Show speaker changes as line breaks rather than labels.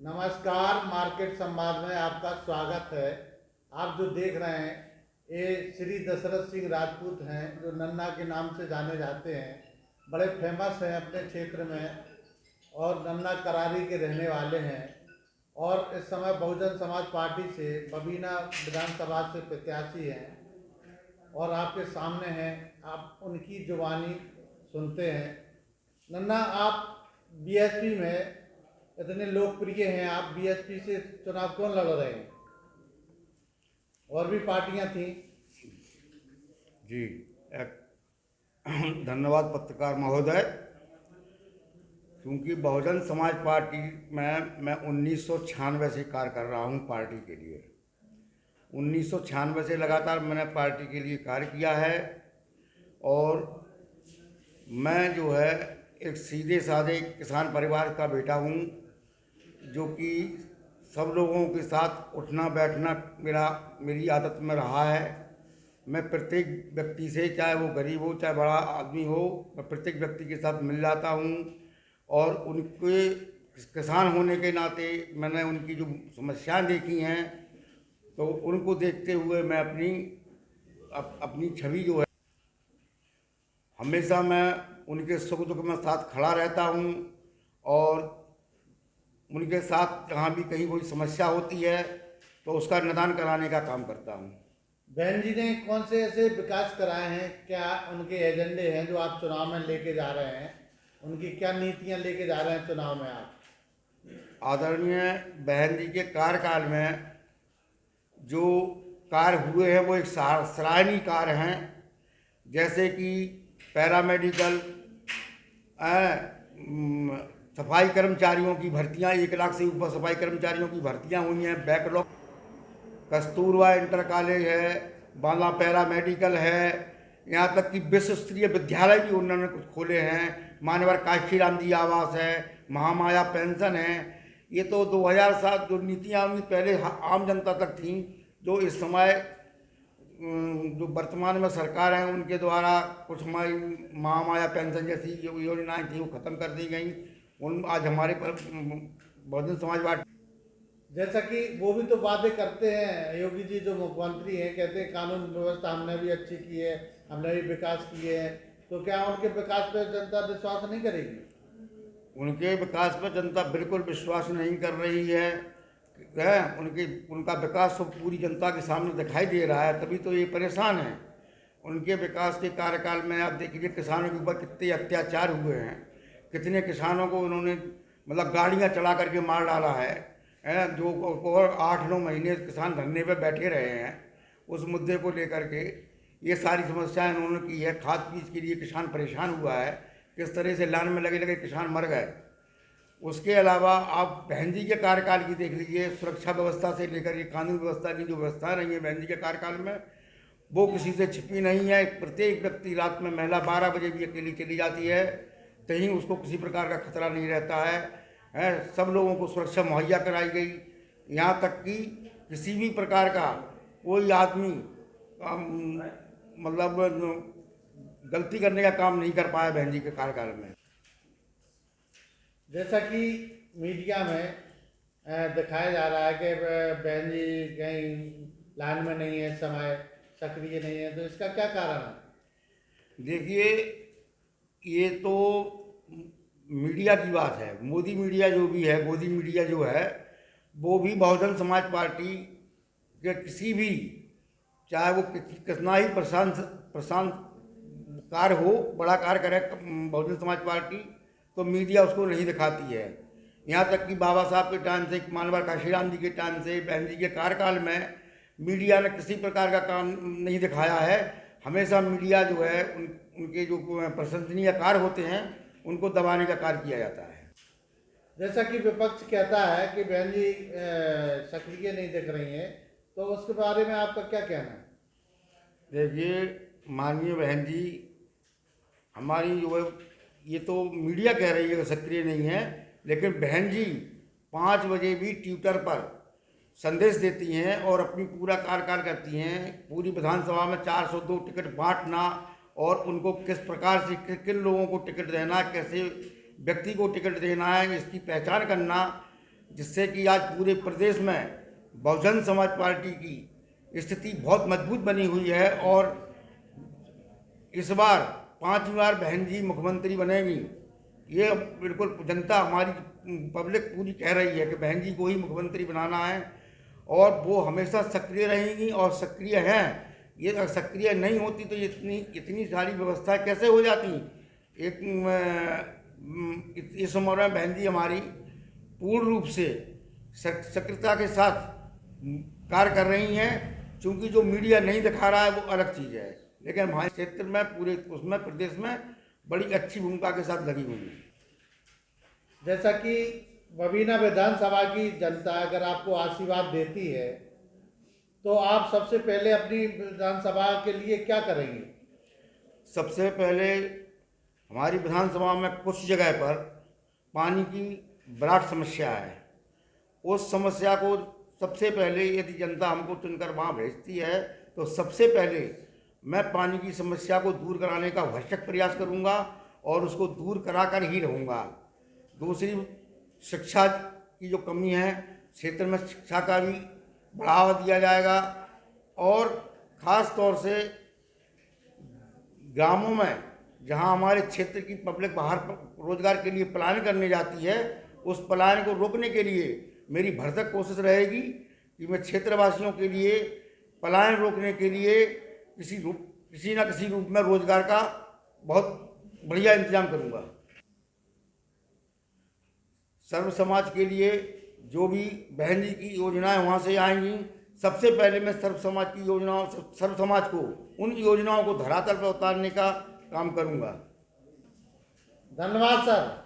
नमस्कार, मार्केट संवाद में आपका स्वागत है। आप जो देख रहे हैं ये श्री दशरथ सिंह राजपूत हैं, जो नन्ना के नाम से जाने जाते हैं। बड़े फेमस हैं अपने क्षेत्र में और नन्ना करारी के रहने वाले हैं और इस समय बहुजन समाज पार्टी से बबीना विधानसभा से प्रत्याशी हैं और आपके सामने हैं। आप उनकी जुबानी सुनते हैं। नन्ना, आप बीएसपी में इतने लोकप्रिय हैं, आप बीएसपी से चुनाव क्यों लड़ रहे हैं? और भी पार्टियां थी।
जी, धन्यवाद पत्रकार महोदय। क्योंकि बहुजन समाज पार्टी में मैं 1996 से कार्य कर रहा हूं पार्टी के लिए। 1996 से लगातार मैंने पार्टी के लिए कार्य किया है और मैं जो है एक सीधे साधे किसान परिवार का बेटा हूं, जो कि सब लोगों के साथ उठना बैठना मेरी आदत में रहा है। मैं प्रत्येक व्यक्ति से, चाहे वो गरीब हो चाहे बड़ा आदमी हो, मैं प्रत्येक व्यक्ति के साथ मिल जाता हूँ और उनके किसान होने के नाते मैंने उनकी जो समस्याएं देखी हैं तो उनको देखते हुए मैं अपनी छवि जो है हमेशा मैं उनके सुख दुख में साथ खड़ा रहता हूँ और उनके साथ जहाँ भी कहीं कोई समस्या होती है तो उसका निदान कराने का काम करता हूँ।
बहन जी ने कौन से ऐसे विकास कराए हैं? क्या उनके एजेंडे हैं जो आप चुनाव में लेके जा रहे हैं? उनकी क्या नीतियां लेके जा रहे हैं चुनाव में आप?
आदरणीय बहन जी के कार्यकाल में जो कार्य हुए हैं वो एक सराहनीय कार्य हैं। जैसे कि पैरामेडिकल, सफाई कर्मचारियों की भर्तियां, 1 लाख से ऊपर सफाई कर्मचारियों की भर्तियां हुई हैं। बैकलॉग कस्तूरबा इंटर कॉलेज है, बांदा पैरामेडिकल है, यहाँ तक कि विश्व स्तरीय विद्यालय भी उन्होंने कुछ खोले हैं। मान्यवर काशीराम जी आवास है, महामाया पेंशन है। ये तो 2007 जो नीतियाँ हुई पहले आम जनता तक थीं, जो इस समय जो वर्तमान में सरकार है उनके द्वारा कुछ हमारी महामाया पेंशन जैसी जो योजनाएं थी वो ख़त्म कर दी गई। उन आज हमारे पर बहुजन समाज पार्टी,
जैसा कि वो भी तो वादे करते हैं, योगी जी जो मुख्यमंत्री हैं कहते हैं कानून व्यवस्था हमने भी अच्छी की है, हमने भी विकास किए हैं। तो क्या उनके विकास पर जनता विश्वास नहीं करेगी?
उनके विकास पर जनता बिल्कुल विश्वास नहीं कर रही है। उनका विकास तो पूरी जनता के सामने दिखाई दे रहा है, तभी तो ये परेशान है। उनके विकास के कार्यकाल में आप देखिए किसानों के ऊपर कितने अत्याचार हुए हैं, कितने किसानों को उन्होंने मतलब गाड़ियां चला करके मार डाला है। जो और 8-9 महीने किसान धरने पे बैठे रहे हैं उस मुद्दे को लेकर के। ये सारी समस्याएं उन्होंने की है। खाद बीज के लिए किसान परेशान हुआ है, किस तरह से लाइन में लगे लगे किसान मर गए। उसके अलावा आप बहन जी के कार्यकाल की देख लीजिए, सुरक्षा व्यवस्था से लेकर के कानून व्यवस्था की जो व्यवस्था रही है बहन जी के कार्यकाल में, वो किसी से छिपी नहीं है। प्रत्येक व्यक्ति रात में महिला 12 बजे भी अकेली चली जाती है, कहीं उसको किसी प्रकार का खतरा नहीं रहता है। सब लोगों को सुरक्षा मुहैया कराई गई। यहाँ तक कि किसी भी प्रकार का कोई आदमी मतलब गलती करने का काम नहीं कर पाया बहन जी के कार्यकाल में।
जैसा कि मीडिया में दिखाया जा रहा है कि बहन जी कहीं लाइन में नहीं है, समय सक्रिय नहीं है, तो इसका क्या कारण है?
देखिए, ये तो मीडिया की बात है। मोदी मीडिया जो भी है, मोदी मीडिया जो है वो भी बहुजन समाज पार्टी के किसी भी, चाहे वो कितना ही प्रशांत कार्य हो, बड़ा कार्य करे बहुजन समाज पार्टी, तो मीडिया उसको नहीं दिखाती है। यहाँ तक कि बाबा साहब के टाइम से, मानवर काशीराम जी के टाइम से, बहन जी के कार्यकाल में मीडिया ने किसी प्रकार का काम नहीं दिखाया है। हमेशा मीडिया जो है उनके जो प्रशंसनीय कार्य होते हैं उनको दबाने का कार्य किया जाता है।
जैसा कि विपक्ष कहता है कि बहन जी सक्रिय नहीं दिख रही हैं, तो उसके बारे में आपका क्या कहना है?
देखिए, माननीय बहन जी हमारी जो है, ये तो मीडिया कह रही है कि सक्रिय नहीं है, लेकिन बहन जी 5 बजे भी ट्विटर पर संदेश देती हैं और अपनी पूरा कार्यकाल करती हैं। पूरी विधानसभा में 402 टिकट बांटना और उनको किस प्रकार से किन लोगों को टिकट देना, कैसे व्यक्ति को टिकट देना है, इसकी पहचान करना जिससे कि आज पूरे प्रदेश में बहुजन समाज पार्टी की स्थिति बहुत मजबूत बनी हुई है। और इस बार 5 बार बहन जी मुख्यमंत्री बनेगी, ये बिल्कुल जनता हमारी पब्लिक पूरी कह रही है कि बहन जी को ही मुख्यमंत्री बनाना है। और वो हमेशा सक्रिय रहेंगी और सक्रिय हैं। ये अगर सक्रिय नहीं होती तो ये इतनी सारी व्यवस्था कैसे हो जाती। एक इस उम्र में बहन जी हमारी पूर्ण रूप से सक्रियता के साथ कार्य कर रही हैं। क्योंकि जो मीडिया नहीं दिखा रहा है वो अलग चीज़ है, लेकिन हमारे क्षेत्र में पूरे उसमें प्रदेश में बड़ी अच्छी भूमिका के साथ लगी हुई है।
जैसा कि बबीना विधानसभा की जनता अगर आपको आशीर्वाद देती है तो आप सबसे पहले अपनी विधानसभा के लिए क्या करेंगे?
सबसे पहले हमारी विधानसभा में कुछ जगह पर पानी की विराट समस्या है। उस समस्या को सबसे पहले यदि जनता हमको चुनकर वहाँ भेजती है तो सबसे पहले मैं पानी की समस्या को दूर कराने का भरसक प्रयास करूँगा और उसको दूर करा कर ही रहूँगा। दूसरी, शिक्षा की जो कमी है, क्षेत्र में शिक्षा का भी बढ़ावा दिया जाएगा। और ख़ास तौर से ग्रामों में जहां हमारे क्षेत्र की पब्लिक बाहर रोजगार के लिए पलायन करने जाती है, उस पलायन को रोकने के लिए मेरी भरसक कोशिश रहेगी कि मैं क्षेत्रवासियों के लिए पलायन रोकने के लिए किसी न किसी रूप में रोजगार का बहुत बढ़िया इंतजाम करूंगा। सर्व समाज के लिए जो भी बहन जी की योजनाएं वहाँ से आएंगी, सबसे पहले मैं सर्व समाज की योजनाओं, सर्व समाज को उन योजनाओं को धरातल पर उतारने का काम करूंगा।
धन्यवाद सर।